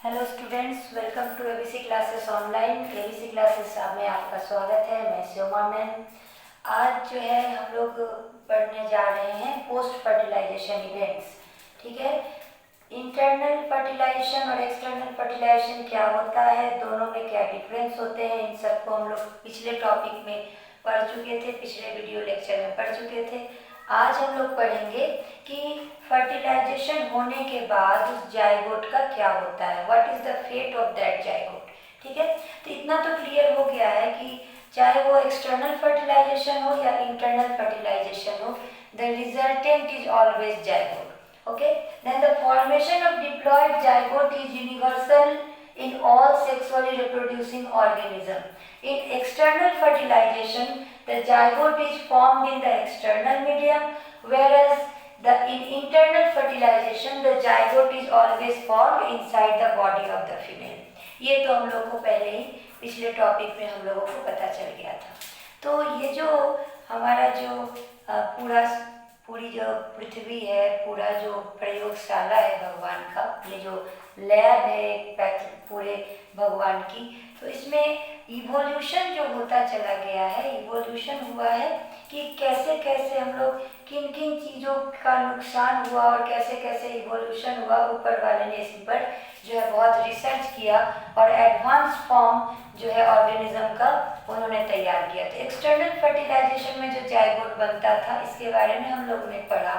Hello students, welcome to ABC classes online. ABC classes में आपका स्वागत है। मैं श्योमा मैम। आज जो है हम लोग पढ़ने जा रहे हैं पोस्ट फर्टिलाइजेशन इवेंट्स। ठीक है, इंटरनल फर्टिलाइजेशन और एक्सटर्नल फर्टिलाइजेशन क्या होता है, दोनों में क्या डिफरेंस होते हैं, इन सबको हम लोग पिछले टॉपिक में पढ़ चुके थे, पिछले वीडियो लेक्चर में पढ़ चुके थे। आज हम लोग पढ़ेंगे कि फर्टिलाइजेशन होने के बाद उस जाइगोट का क्या होता है, what is the fate of that zygote. ठीक है, तो इतना तो क्लियर हो गया है कि चाहे वो एक्सटर्नल फर्टिलाइजेशन हो या इंटरनल फर्टिलाइजेशन हो, the resultant is always zygote. Okay, then the formation of diploid zygote is universal in all sexually reproducing organism. In external fertilization, the zygote is formed in the external medium, whereas in internal fertilization, the zygote is always formed inside the body of the female. ये तो हम लोग को पहले ही पिछले topic में हम लोगों को पता चल गया था। तो ये जो हमारा जो पूरी जो पृथ्वी है, पूरा जो प्रयोगशाला है भगवान का, ये जो लैब है पूरे भगवान की, तो इसमें इवोल्यूशन जो होता चला गया है, इवोल्यूशन हुआ है कि कैसे कैसे हम लोग किन किन चीज़ों का नुकसान हुआ और कैसे कैसे इवोल्यूशन हुआ। ऊपर वाले ने इस पर जो है बहुत रिसर्च किया और एडवांस फॉर्म जो है ऑर्गेनिज्म का उन्होंने तैयार किया था। एक्सटर्नल फर्टिलाइजेशन में जो जाइगोट बनता था, इसके बारे में हम लोग ने पढ़ा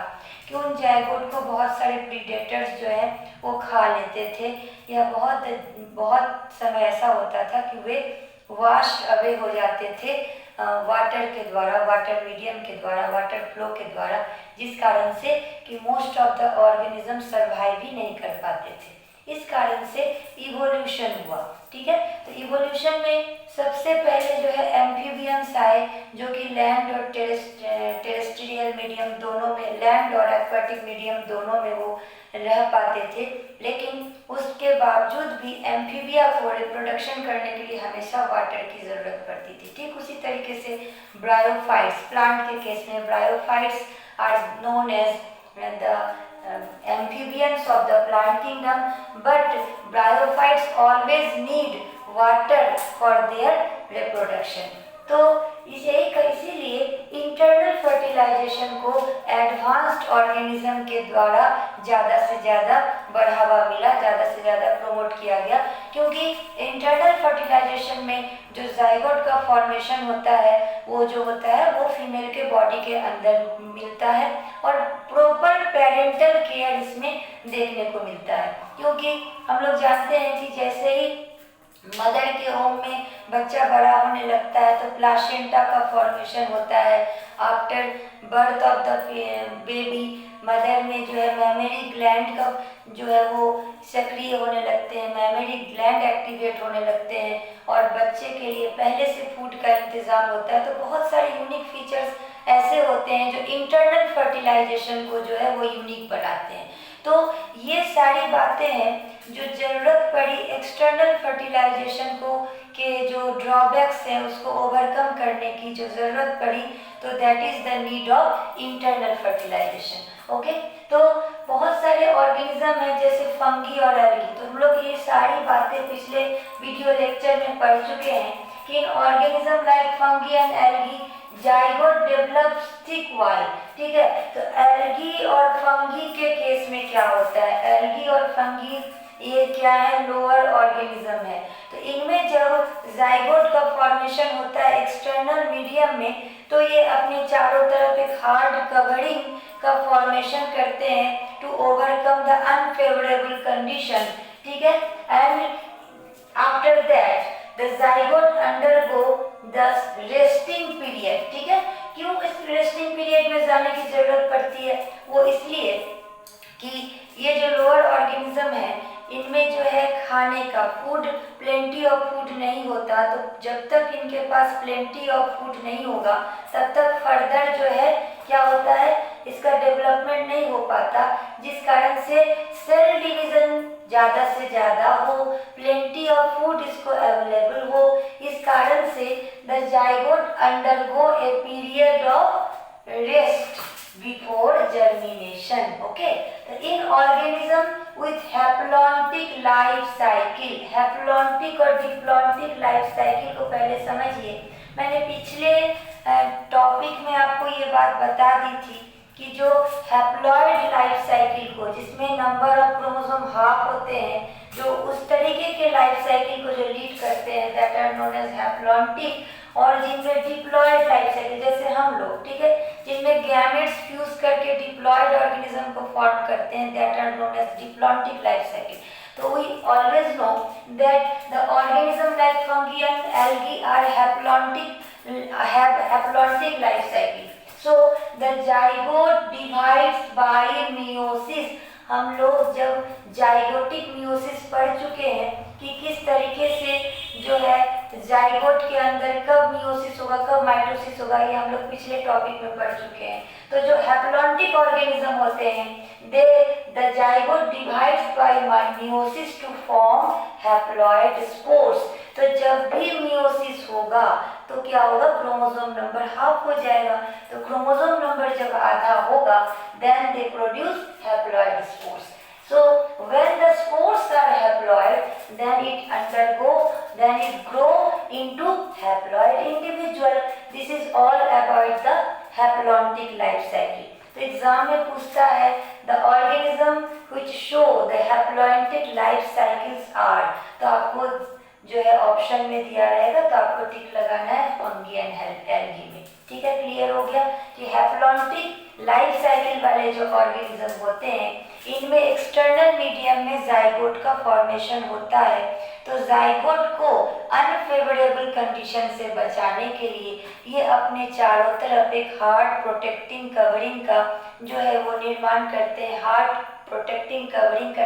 कि उन जाइगोट को बहुत सारे प्रीडेटर्स जो है वो खा लेते थे, या बहुत समय ऐसा होता था कि वे वाश अवे हो जाते थे वाटर के द्वारा, वाटर मीडियम के द्वारा, वाटर फ्लो के द्वारा, जिस कारण से कि most of the organism survive ही नहीं कर पाते थे। इस कारण से इवोल्यूशन हुआ। ठीक है, तो इवोल्यूशन में सबसे पहले जो है एम्फीबियंस आए, जो कि लैंड और टेरेस्ट्रियल मीडियम दोनों में, लैंड और एक्वाटिक मीडियम दोनों में वो रह पाते थे। लेकिन उसके बावजूद भी एम्फीबिया को रिप्रोडक्शन करने के लिए हमेशा वाटर की ज़रूरत पड़ती थी। ठीक उसी तरीके से ब्रायोफाइट्स, प्लांट के केस में bryophytes are known as the amphibians of the plant kingdom, but bryophytes always need water for their reproduction. तो इसीलिए इंटरनल फर्टिलाइजेशन को एडवांस्ड ऑर्गेनिज्म के द्वारा ज़्यादा से ज़्यादा बढ़ावा मिला, ज़्यादा से ज़्यादा प्रमोट किया गया, क्योंकि इंटरनल फर्टिलाइजेशन में जो जाइगोट का फॉर्मेशन होता है वो जो होता है वो फीमेल के बॉडी के अंदर मिलता है और प्रॉपर पेरेंटल केयर इसमें देखने को मिलता है। क्योंकि हम लोग जानते हैं कि जैसे ही मदर के होम में बच्चा बड़ा होने लगता है तो प्लासेंटा का फॉर्मेशन होता है। After birth of the baby, mother में जो है मैमेरी ग्लैंड का जो है वो सक्रिय होने लगते हैं, मैमेरी ग्लैंड एक्टिवेट होने लगते हैं और बच्चे के लिए पहले से फूड का इंतज़ाम होता है। तो बहुत सारे यूनिक फीचर्स ऐसे होते हैं जो इंटरनल फर्टिलाइजेशन को जो है वो यूनिक बनाते हैं। तो ये सारी बातें हैं जो ज़रूरत पड़ी एक्सटर्नल फर्टिलाइजेशन को के जो ड्रॉबैक्स हैं उसको ओवरकम करने की जो ज़रूरत पड़ी, तो that is the need of internal fertilization. Okay, तो बहुत सारे ऑर्गेनिज्म हैं जैसे फंगी और एल्गी। तो हम लोग ये सारी बातें पिछले वीडियो लेक्चर में पढ़ चुके हैं कि इन organism like fungi and algae zygote develops thick wall. ठीक है, तो एल्गी और फंगी के केस में क्या होता है, एल्गी और फंगी ये क्या है, लोअर ऑर्गेनिज्म है। तो इनमें जब जाइगोट का फॉर्मेशन होता है एक्सटर्नल मीडियम में, तो ये अपने चारों तरफ एक हार्ड कवरिंग का फॉर्मेशन करते हैं to overcome the unfavourable condition. ठीक है, and after that the zygote undergo the resting period. ठीक है, क्यों इस रेस्टिंग पीरियड में जाने की जरूरत पड़ती है, वो इसलिए कि ये जो लोअर ऑर्गेनिज्म है इनमें जो है खाने का फूड, प्लेंटी ऑफ फूड नहीं होता। तो जब तक इनके पास प्लेंटी ऑफ फूड नहीं होगा तब तक फर्दर जो है क्या होता है, इसका डेवलपमेंट नहीं हो पाता, जिस कारण से सेल डिवीजन ज़्यादा से ज़्यादा हो, प्लेंटी ऑफ फूड इसको अवेलेबल हो। इस कारण से the zygote undergo a period of rest before germination. Okay, in organism with haplontic life cycle cycle, haplontic और डिप्लॉन्टिक लाइफ साइकिल को पहले समझिए। मैंने पिछले टॉपिक में आपको ये बात बता दी थी कि जो हैप्लॉइड लाइफ साइकिल को, जिसमें नंबर ऑफ क्रोमोसोम हाफ होते हैं, जो उस तरीके के लाइफ साइकिल को जो लीड करते हैं, that are known as haplontic, और जिनमें डिप्लॉयड लाइफ साइकिल, जैसे हम लोग, ठीक है, जिनमें गैमेट्स फ्यूज करके डिप्लॉयड ऑर्गेनिज्म को फॉर्म करते हैं, that are known as diplontic life cycle. So we always know that the organism like fungi and algae are haplontic life cycle. So the zygote divides by meiosis. हम लोग जब zygotic meiosis पढ़ चुके हैं कि किस तरीके से जो है जाइगोट के अंदर कब मियोसिस होगा, कब माइटोसिस होगा, ये हम लोग पिछले टॉपिक में पढ़ चुके हैं। तो जो हैप्लॉन्टिक ऑर्गेनिज्म होते हैं, the zygote divides by meiosis to form haploid spores. तो जब भी मियोसिस होगा तो क्या होगा, क्रोमोसोम नंबर हाफ हो जाएगा। तो क्रोमोसोम नंबर जब आधा होगा, then they produce haploid spores. So when the spores are haploid, then it grow into haploid individual. This is all about the haplontic life cycle. तो एग्जाम में पूछता है the organism which show the haplontic life cycles are, तो आपको जो है option में दिया रहेगा, तो आपको टिक लगाना है फंगी एंड एल्गी में। ठीक है, क्लियर हो गया कि हैप्लॉन्टिक लाइफ साइकिल वाले जो ऑर्गेनिज्म होते हैं, इनमें एक्सटर्नल मीडियम में जाइगोट का फॉर्मेशन होता है। तो जाइगोट को अनफेवरेबल कंडीशन से बचाने के लिए ये अपने चारों तरफ एक हार्ड प्रोटेक्टिंग कवरिंग का जो है वो निर्माण करते हैं, हार्ड प्रोटेक्टिंग कवरिंग का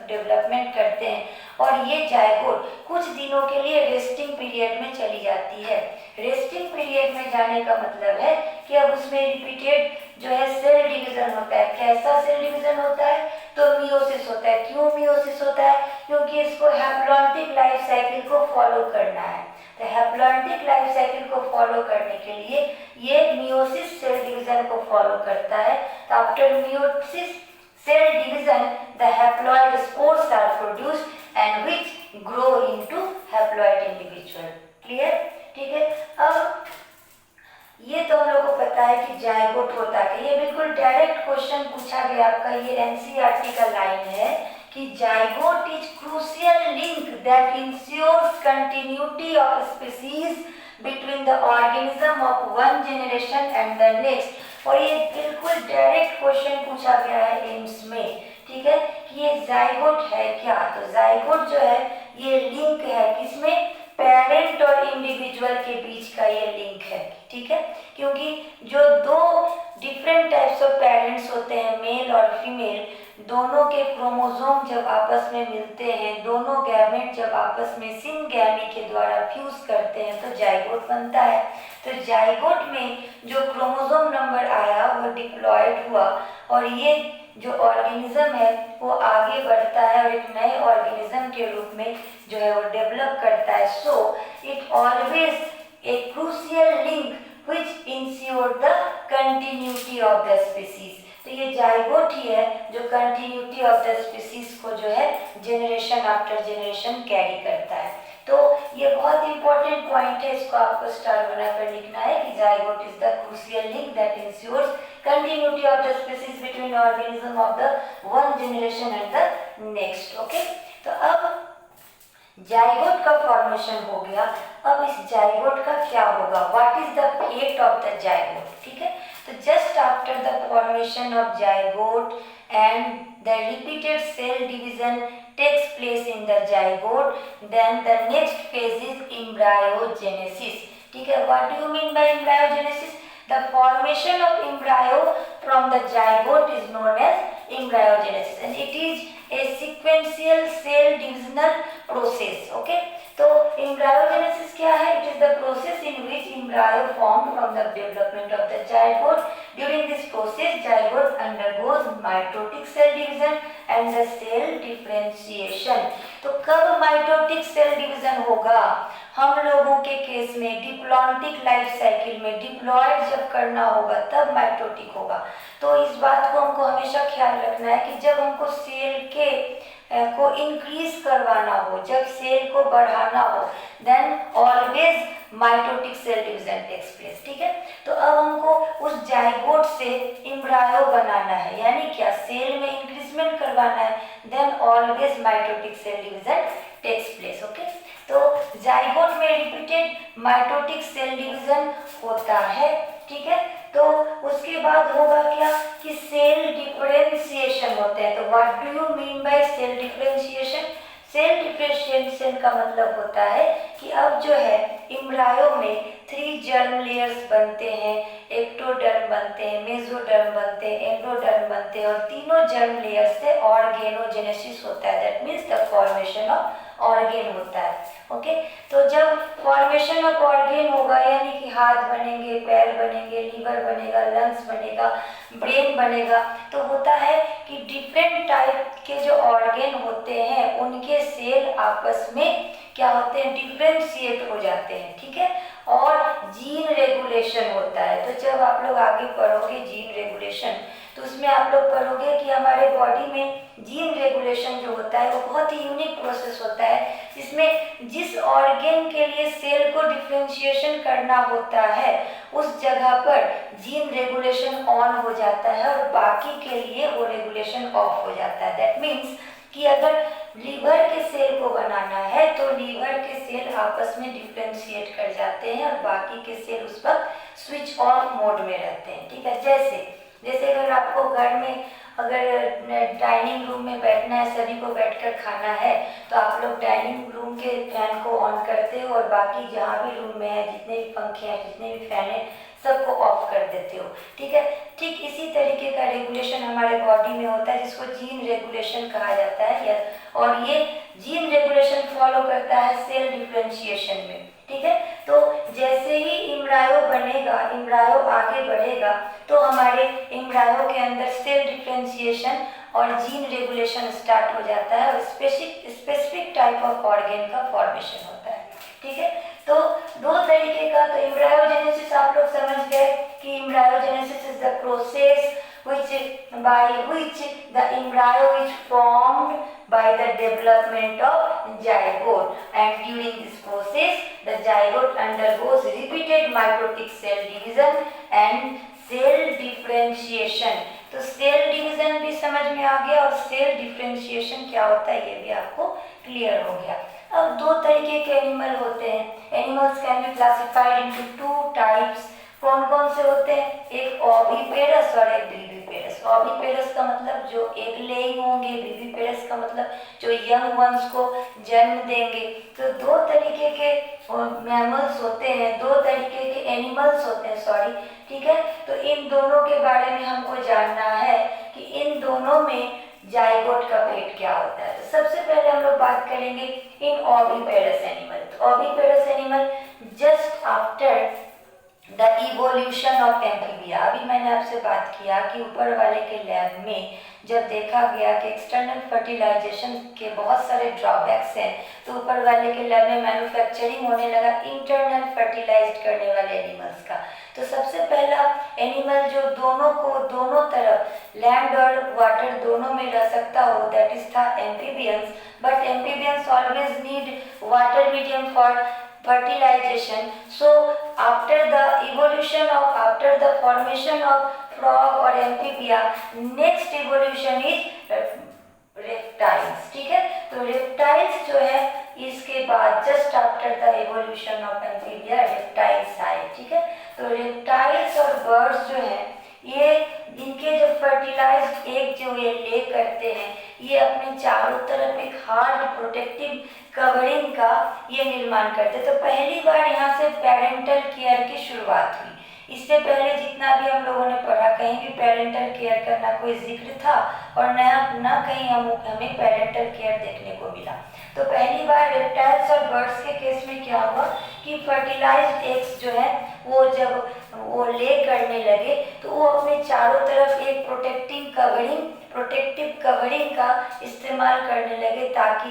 डेवलपमेंट करते हैं। और ये जाइगोट कुछ दिनों के लिए रेस्टिंग पीरियड में चली जाती है। रेस्टिंग पीरियड में जाने का मतलब है कि अब उसमें रिपीटेड जो है सेल डिवीजन होता है। कैसा सेल डिवीजन होता है, तो मियोसिस होता है। क्यों मियोसिस होता है, क्योंकि इसको हैप्लॉन्टिक लाइफ साइकिल को फॉलो करना है। तो हैप्लॉन्टिक लाइफ साइकिल को फॉलो करने के लिए ये मियोसिस सेल डिवीजन को फॉलो करता है। तो after meiosis cell division, the haploid spores are produced and which grow into haploid individual. Clear? ठीक है, अब ये तो हम लोग को पता है कि जाइगोट होता है। ये बिल्कुल डायरेक्ट क्वेश्चन पूछा गया आपका, ये एनसीईआरटी का लाइन है कि zygote is crucial link that ensures continuity of species between the organism of one generation and the next. और ये बिल्कुल डायरेक्ट क्वेश्चन पूछा गया है एम्स में, ठीक है, कि ये जाइगोट है क्या। तो जाइगोट जो है ये लिंक है किसमें, पेरेंट और इंडिविजुअल के बीच का ये लिंक है। ठीक है, क्योंकि जो दो डिफरेंट टाइप्स ऑफ पेरेंट्स होते हैं, मेल और फीमेल, दोनों के क्रोमोसोम जब आपस में मिलते हैं, दोनों गैमेट जब आपस में सिनगैमी के द्वारा फ्यूज करते हैं तो जाइगोट बनता है। तो जाइगोट में जो क्रोमोसोम नंबर आया वो डिप्लॉयड हुआ और ये जो ऑर्गेनिज्म है वो आगे बढ़ता है और एक नए ऑर्गेनिज्म के रूप में जो है वो डेवलप करता है। So it always a crucial link which ensure the continuity of the species. तो ये जाइगोट ही है जो कंटिन्यूटी ऑफ द स्पीसीज को जो है जनरेशन आफ्टर जनरेशन कैरी करता है। तो ये बहुत इंपॉर्टेंट पॉइंट है, इसको आपको स्टार बनाकर लिखना है कि zygote is the crucial link that ensures continuity of the species between organism of the one generation and the next. Okay, तो अब जाइगोट का फॉर्मेशन हो गया। अब इस जाइगोट का क्या होगा, what is the fate of the zygote. ठीक है, तो just after the formation of zygote and the repeated cell division takes place in the zygote, then the next phase is embryogenesis. ठीक है, what do you mean by embryogenesis? The formation of embryo from the zygote is known as embryogenesis and it is a sequential cell divisional process. Okay, तो embryogenesis क्या है? It is the process in which embryo formed from the development of the zygote. During this process, zygote undergoes mitotic cell division and the cell differentiation. तो कब mitotic cell division होगा? हम लोगों के case में diplontic life cycle में diploid जब करना होगा तब माइटोटिक होगा। तो इस बात को हमको हमेशा ख्याल रखना है कि जब हमको सेल के को इंक्रीज करवाना हो, जब सेल को बढ़ाना हो, then always mitotic cell division takes place. ठीक है, तो अब हमको उस जाइगोट से एम्ब्रायो बनाना है, यानी क्या, सेल में इंक्रीजमेंट करवाना है, then always mitotic cell division takes place. Okay, तो जाइगोट में रिपीटेड माइटोटिक सेल डिवीजन होता है। ठीक है, तो उसके बाद होगा क्या कि सेल डिफरेंशिएशन होते हैं। तो what do you mean by cell differentiation? Cell differentiation का मतलब होता है कि अब जो है एम्ब्रायो में 3 जर्म लेयर्स बनते हैं, एक्टोडर्म बनते हैं, मेसोडर्म बनते हैं, एंडोडर्म बनते हैं, और तीनों जर्म लेयर से ऑर्गेनोजेनेसिस होता है, that means the formation of organ होता है। ओके, तो जब फॉर्मेशन ऑफ ऑर्गेन होगा, यानी कि हाथ बनेंगे, पैर बनेंगे, लीवर बनेगा, लंग्स बनेगा, ब्रेन बनेगा, तो होता है कि डिफरेंट टाइप के जो ऑर्गेन होते हैं उनके सेल आपस में क्या होते हैं, डिफरेंशिएट हो जाते हैं। ठीक है, और जीन रेगुलेशन होता है। तो जब आप लोग आगे पढ़ोगे जीन रेगुलेशन, तो उसमें आप लोग पढ़ोगे कि हमारे बॉडी में जीन रेगुलेशन जो होता है वो बहुत ही यूनिक प्रोसेस होता है, जिसमें जिस ऑर्गेन के लिए सेल को डिफरेंशिएशन करना होता है उस जगह पर जीन रेगुलेशन ऑन हो जाता है और बाकी के लिए वो रेगुलेशन ऑफ हो जाता है। दैट मीन्स कि अगर लीवर के सेल को बनाना है तो लीवर के सेल आपस में डिफरेंशिएट कर जाते हैं और बाकी के सेल उस वक्त स्विच ऑन मोड में रहते हैं। ठीक है, जैसे अगर आपको घर में अगर डाइनिंग रूम में बैठना है, सभी को बैठकर खाना है, तो आप लोग डाइनिंग रूम के फैन को ऑन करते हो और बाकी जहाँ भी रूम में है जितने भी पंखे हैं, जितने भी फैन हैं, सबको ऑफ कर देते हो। ठीक है, ठीक इसी तरीके का रेगुलेशन हमारे बॉडी में होता है, जिसको जीन रेगुलेशन कहा जाता है, और ये जीन रेगुलेशन फॉलो करता है सेल डिफरेंशिएशन में। ठीक है, तो जैसे ही एम्ब्रायो बनेगा, एम्ब्रायो आगे बढ़ेगा, तो हमारे एम्ब्रायो के अंदर सेल डिफरेंशिएशन और जीन रेगुलेशन स्टार्ट हो जाता है और स्पेसिफिक टाइप ऑफ ऑर्गेन का फॉर्मेशन होता है। ठीक है, तो 2 तरीके का, तो एम्ब्रायोजेनेसिस आप लोग समझ गए कि embryogenesis is the process by which the embryo is formed by the development of zygote, and during this process the zygote undergoes repeated mitotic cell division and cell differentiation। तो सेल डिवीजन भी समझ में आ गया और cell differentiation क्या होता है ये भी आपको क्लियर हो गया। अब 2 तरीके के एनिमल होते हैं। Animals can be classified into 2 types. कौन कौन से होते हैं? एक ओविपेरस और एक विविपेरस। ओविपेरस का मतलब जो एग लेइंग होंगे, विविपेरस का मतलब जो यंग वंस को जन्म देंगे। तो 2 तरीके के मैमल्स होते हैं, 2 तरीके के एनिमल्स होते हैं, सॉरी। ठीक है, तो इन दोनों के बारे में हमको जानना है कि इन दोनों में जाइगोट का फेट क्या होता है। तो सबसे पहले हम लोग बात करेंगे इन ओविपेरस एनिमल। तो oviparous animal just after the evolution of amphibia. अभी मैंने आपसे बात किया कि ऊपर वाले के लैब में जब देखा गया कि एक्सटर्नल फर्टिलाइजेशन के बहुत सारे ड्रॉबैक्स हैं, तो ऊपर वाले के लैब में मैन्युफैक्चरिंग होने लगा इंटरनल फर्टिलाइज करने वाले एनिमल्स का। तो सबसे पहला एनिमल जो दोनों तरफ लैंड और वाटर दोनों में रह सकता हो, दैट इज था amphibians. But amphibians always need water medium for fertilization. So after the formation of frog or amphibia, next evolution is reptiles। ठीक है, तो reptiles जो है इसके बाद just after the evolution of amphibia reptiles आए। ठीक है, तो reptiles और birds जो है ये इनके जो फर्टिलाइज्ड एग जो ये ले करते हैं, ये अपने चारों तरफ एक हार्ड प्रोटेक्टिव कवरिंग का ये निर्माण करते हैं। तो पहली बार यहाँ से पेरेंटल केयर की शुरुआत हुई। इससे पहले जितना भी हम लोगों ने पढ़ा, कहीं भी पेरेंटल केयर का ना कोई जिक्र था और ना कहीं हमें पेरेंटल केयर देखने को मिला। तो पहली बार रेप्टाइल्स और बर्ड्स के केस में क्या हुआ कि फर्टिलाइज्ड एग्स जो है वो जब वो ले करने लगे तो वो अपने चारों तरफ एक प्रोटेक्टिव कवरिंग का इस्तेमाल करने लगे, ताकि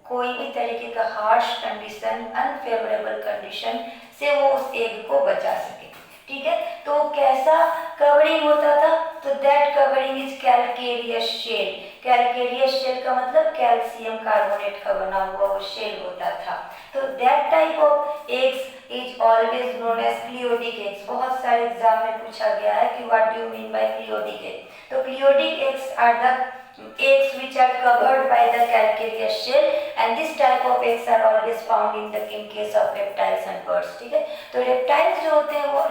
कोई भी तरीके का हार्श कंडीशन, अनफेवरेबल कंडीशन से वो उस एग को बचा सके। ठीक है, तो कैसा कवरिंग होता था? तो that covering is calcareous shell. Calcareous shell का मतलब कैल्शियम कार्बोनेट का बना हुआ वो शेल होता था। तो that type of eggs is always known as cleidoic eggs. बहुत सारे एग्जाम में पूछा गया है कि what do you mean by cleidoic egg. तो cleidoic eggs are the eggs which are covered by the calcareous shell and this type of eggs are always found in case of reptiles and birds। ठीक है, तो reptiles जो होते हैं वो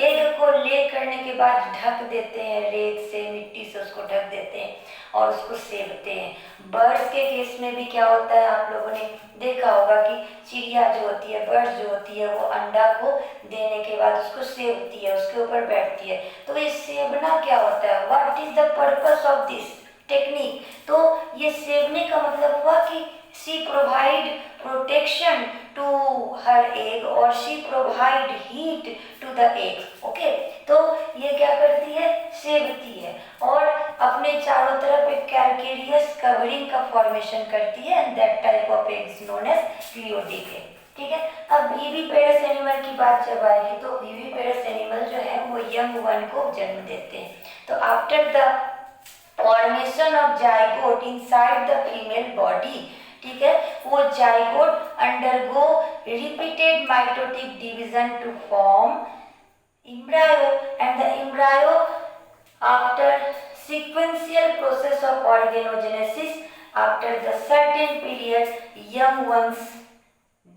egg को ले करने के बाद ढक देते हैं, रेत से मिट्टी से उसको ढक देते हैं और उसको सेवते हैं। बर्ड्स के केस में भी क्या होता है, आप लोगों ने देखा होगा कि चिड़िया जो होती है, बर्ड्स जो होती है, वो अंडा को देने के बाद उसको सेवती है, उसके ऊपर बैठती है। तो ये सेवना क्या होता है, what is the purpose of this technique. तो ये सेवने का मतलब हुआ कि she provide protection to her egg और she provide heat to the egg. Okay, तो ये क्या करती है, सेवती है और अपने चारों तरफ एक कैल्केरियस कवरिंग का फॉर्मेशन करती है and that type of egg is known as cleidoic egg. ठीक है, अब विविपेरस एनिमल की बात जब आएगी तो विविपेरस एनिमल जो है वो यंग वन को जन्म देते हैं। तो after the formation of zygote inside the female body, ठीक है, वो zygote undergo repeated mitotic division to form embryo and the embryo after sequential process of organogenesis after the certain period young ones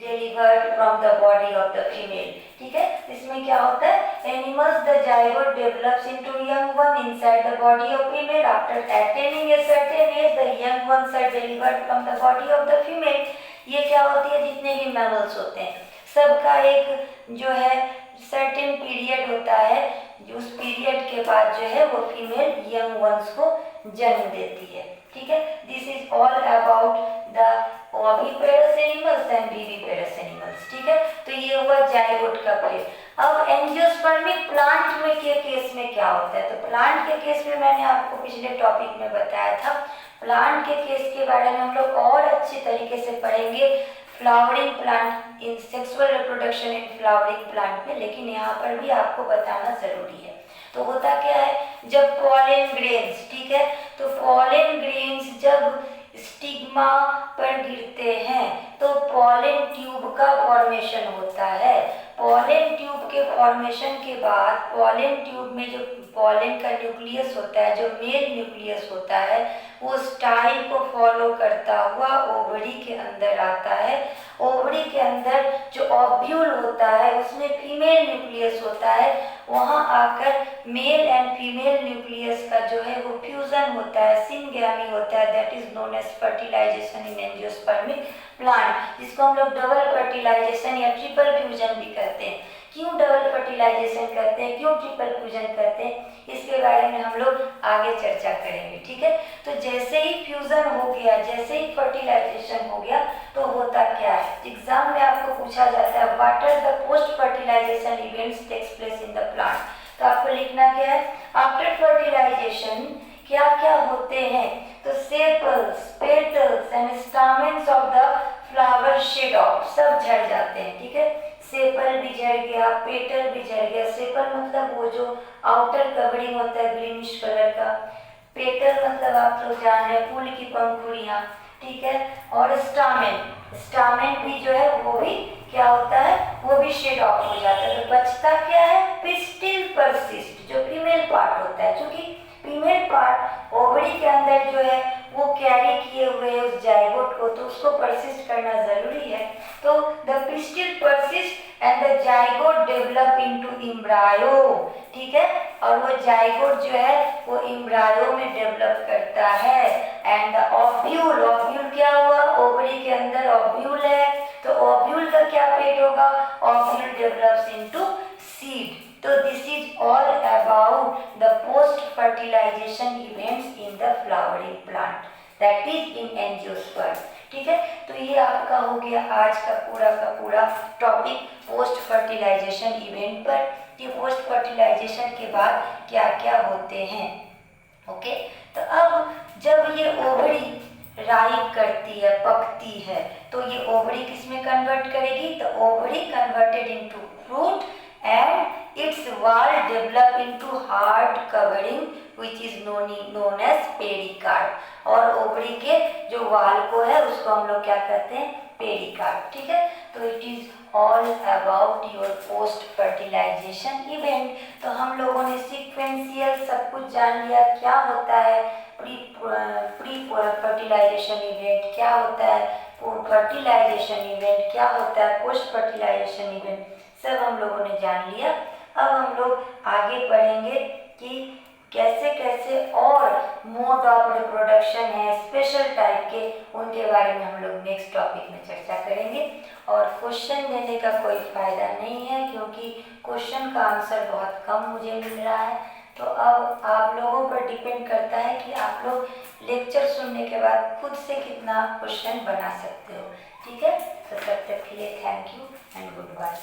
delivered from the body of the female। ठीक है, इसमें क्या होता है, animals the zygote develops into young one inside the body of female after attaining a certain age the young ones are delivered from the body of the female। ये क्या होती है, जितने भी मैमल्स होते हैं सबका एक जो है सर्टेन पीरियड होता है, जो उस पीरियड के बाद जो है वो फीमेल यंग वंस को जन्म देती है। ठीक है, this is all about the oviparous animals and viviparous animals. ठीक है, तो ये हुआ जाइगोट का फेज। अब एंजियोस्पर्मिक प्लांट में के केस में क्या होता है, तो प्लांट के केस में मैंने आपको पिछले टॉपिक में बताया था। प्लांट के केस के बारे में हम लोग और अच्छे तरीके से पढ़ेंगे flowering plant in sexual reproduction in flowering plant में, लेकिन यहाँ पर भी आपको बताना जरूरी है। तो होता क्या है, जब पॉलन ग्रेन्स, ठीक है, तो पॉलन ग्रेन्स जब स्टिग्मा पर गिरते हैं तो पॉलन ट्यूब का फॉर्मेशन होता है। पॉलन ट्यूब के फॉर्मेशन के बाद पॉलन ट्यूब में जो पॉलन का न्यूक्लियस होता है, जो मेल न्यूक्लियस होता है, वो स्टाइल को फॉलो करता हुआ ओवरी के अंदर आता है। ओवरी के अंदर जो ओव्यूल होता है उसमें फीमेल न्यूक्लियस होता है, वहाँ आकर मेल एंड फीमेल न्यूक्लियस का जो है वो फ्यूजन होता है, सिनगैमी होता है, that is known as fertilization in angiospermic plant, जिसको हम लोग डबल फर्टिलाइजेशन या ट्रिपल फ्यूजन भी करते हैं। क्यों डबल फर्टिलाइजेशन करते हैं, क्यों ट्रिपल फ्यूजन करते हैं, इसके बारे में हम लोग आगे चर्चा करेंगे। ठीक है, तो जैसे ही फ्यूजन हो गया, जैसे ही फर्टिलाइजेशन हो गया, तो होता क्या है, एग्जाम में आपको पूछा जाता है what are the post fertilization events takes place in the plant. तो आपको लिखना क्या है, आफ्टर फर्टिलाइजेशन क्या क्या होते हैं, तो sepals, petals and stamens of the flower shed off, सब झड़ जाते हैं। ठीक है, सेपल भी झड़ गया, पेटल भी झड़ गया। सेपल मतलब वो जो आउटर कवरिंग होता है ग्रीनिश कलर का, पेटल मतलब आप लोग जान रहे हैं फूल की पंखुड़ियाँ। ठीक है, और स्टामेन, स्टामेन भी जो है वो भी क्या होता है, वो भी शेड ऑफ हो जाता है। तो बचता क्या है, पिस्टिल परसिस्ट, जो फीमेल पार्ट होता है। क्योंकि फीमेल पार्ट ओवरी के अंदर जो है वो कैरी किए हुए उस जाइगोट को, तो उसको परसिस्ट करना जरूरी है। तो the pistil persist and the zygote develop into embryo. ठीक है, और वो जाइगोट जो है वो एम्ब्रायो में डेवलप करता है। एंड ओव्यूल, ओव्यूल क्या हुआ, ओवरी के अंदर ओव्यूल है, तो ओव्यूल का क्या फेट होगा, ओव्यूल डेवलप्स इनटू सीड। तो this is all about the post fertilization events in the flowering plant, that is in angiosperm. ठीक है, तो ये आपका हो गया आज का पूरा टॉपिक पोस्ट फर्टिलाइजेशन इवेंट पर, कि पोस्ट फर्टिलाइजेशन के बाद क्या क्या होते हैं। ओके, तो अब जब ये ओवरी राइप करती है, पकती है, तो ये ओवरी किस में कन्वर्ट करेगी, तो ovary converted into fruit and its wall develop into hard covering which is known as pericarp. और ओवरी के जो वाल को है उसको हम लोग क्या कहते हैं, पेरिकार्ड। ठीक है, तो it is all about your post fertilization event. तो हम लोगों ने सीक्वेंशियल सब कुछ जान लिया, क्या होता है प्री फर्टिलाइजेशन इवेंट, क्या होता है फर्टिलाइजेशन इवेंट, क्या होता है पोस्ट फर्टिलाइजेशन इवेंट, सब हम लोगों ने जान लिया। अब हम लोग आगे बढ़ेंगे कि कैसे कैसे और मोड ऑफ रिप्रोडक्शन है स्पेशल टाइप के, उनके बारे में हम लोग नेक्स्ट टॉपिक में चर्चा करेंगे। और क्वेश्चन देने का कोई फ़ायदा नहीं है क्योंकि क्वेश्चन का आंसर बहुत कम मुझे मिल रहा है। तो अब आप लोगों पर डिपेंड करता है कि आप लोग लेक्चर सुनने के बाद खुद से कितना क्वेश्चन बना सकते हो। ठीक है, तो तब तक के लिए thank you and good bye.